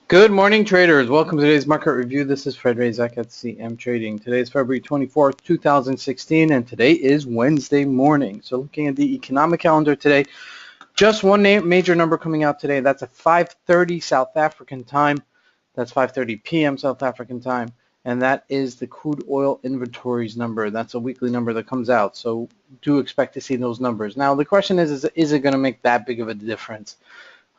Good morning, traders. Welcome to today's market review. This is Fred Razak at CM Trading. Today is February 24th, 2016, and today is Wednesday morning. So looking at the economic calendar today, just one major number coming out today. That's at 5:30 South African time. That's 5:30 p.m. South African time, and that is the crude oil inventories number. That's a weekly number that comes out, so do expect to see those numbers. Now, the question is it going to make that big of a difference?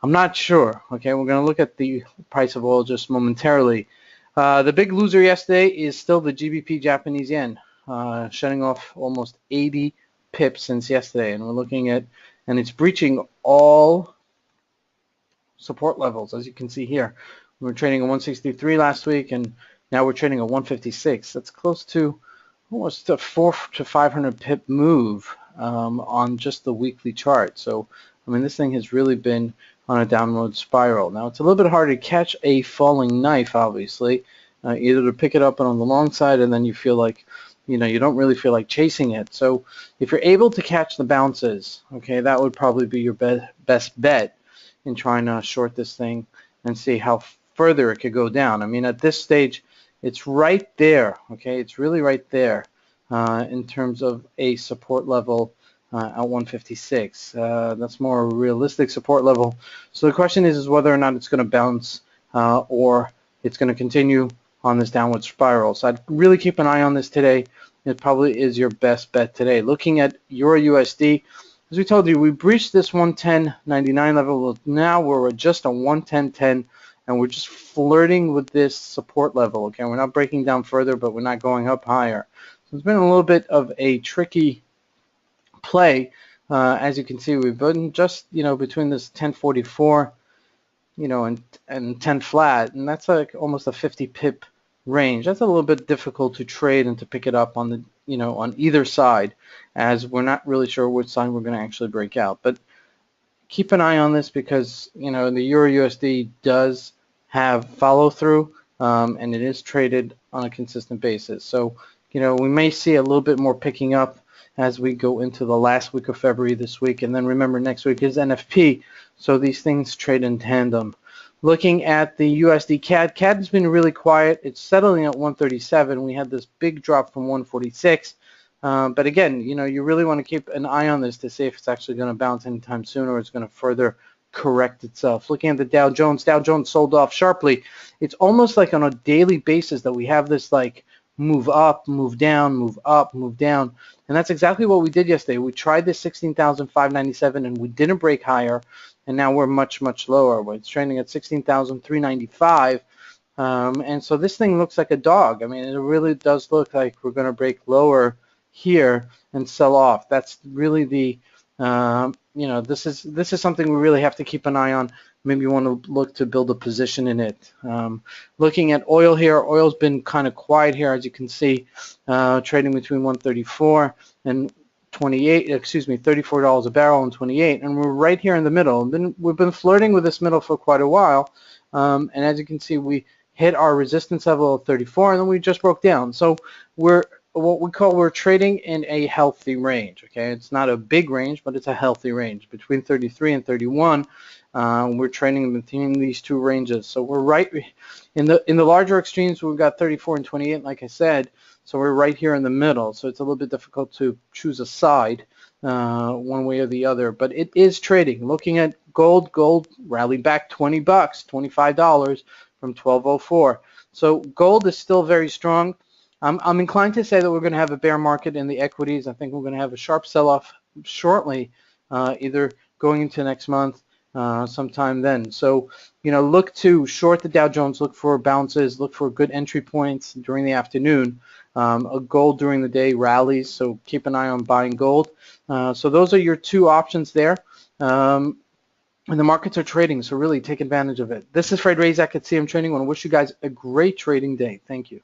I'm not sure. Okay, we're going to look at the price of oil just momentarily. The big loser yesterday is still the GBP Japanese yen, shutting off almost 80 pips since yesterday, and we're looking at, and it's breaching all support levels, as you can see here. We were trading at 163 last week, and now we're trading at 156. That's close to almost a 400 to 500 pip move on just the weekly chart. So, I mean, this thing has really been on a downward spiral. Now, it's a little bit hard to catch a falling knife, obviously, either to pick it up on the long side and then you feel like, you don't really feel like chasing it. So if you're able to catch the bounces, okay, that would probably be your best bet in trying to short this thing and see how further it could go down. I mean, at this stage, it's right there, okay? It's really right there in terms of a support level at 156. That's more a realistic support level. So the question is whether or not it's going to bounce or it's going to continue on this downward spiral. So I'd really keep an eye on this today. It probably is your best bet today. Looking at Euro USD, as we told you, we breached this 110.99 level. Well, now we're just a 110.10, and we're just flirting with this support level. Okay, we're not breaking down further, but we're not going up higher. So it's been a little bit of a tricky play. As you can see, we've been just between this 1044 and 10 flat, and that's like almost a 50 pip range. That's a little bit difficult to trade and to pick it up on the on either side, as we're not really sure which side we're going to actually break out. But keep an eye on this because the Euro USD does have follow through, and it is traded on a consistent basis. So we may see a little bit more picking up as we go into the last week of February this week. And then remember, next week is NFP, so these things trade in tandem. Looking at the USD CAD, CAD has been really quiet. It's settling at 137. We had this big drop from 146. But again, you really want to keep an eye on this to see if it's actually going to bounce anytime soon or it's going to further correct itself. Looking at the Dow Jones sold off sharply. It's almost like on a daily basis that we have this like move up, move down, move up, move down. And that's exactly what we did yesterday. We tried this 16,597 and we didn't break higher. And now we're much, much lower. It's trading at 16,395. And so this thing looks like a dog. I mean, it really does look like we're going to break lower here and sell off. That's really the, this is something we really have to keep an eye on. Maybe you want to look to build a position in it. Looking at oil here, oil's been kind of quiet here, as you can see, trading between 134 and 28, $34 a barrel and 28, and we're right here in the middle. We've been flirting with this middle for quite a while, and as you can see, we hit our resistance level of 34, and then we just broke down. So we're trading in a healthy range. Okay, it's not a big range, but it's a healthy range between 33 and 31. We're trading between these two ranges, so we're right in the larger extremes. We've got 34 and 28, like I said. So we're right here in the middle. So it's a little bit difficult to choose a side one way or the other, but it is trading. Looking at gold rallied back $20, $25 from 1204. So gold is still very strong. I'm inclined to say that we're going to have a bear market in the equities. I think we're going to have a sharp sell-off shortly, either going into next month, sometime then. So, look to short the Dow Jones, look for bounces, look for good entry points during the afternoon. Gold during the day rallies, so keep an eye on buying gold. So those are your two options there. And the markets are trading, so really take advantage of it. This is Fred Razak at CM Trading. I want to wish you guys a great trading day. Thank you.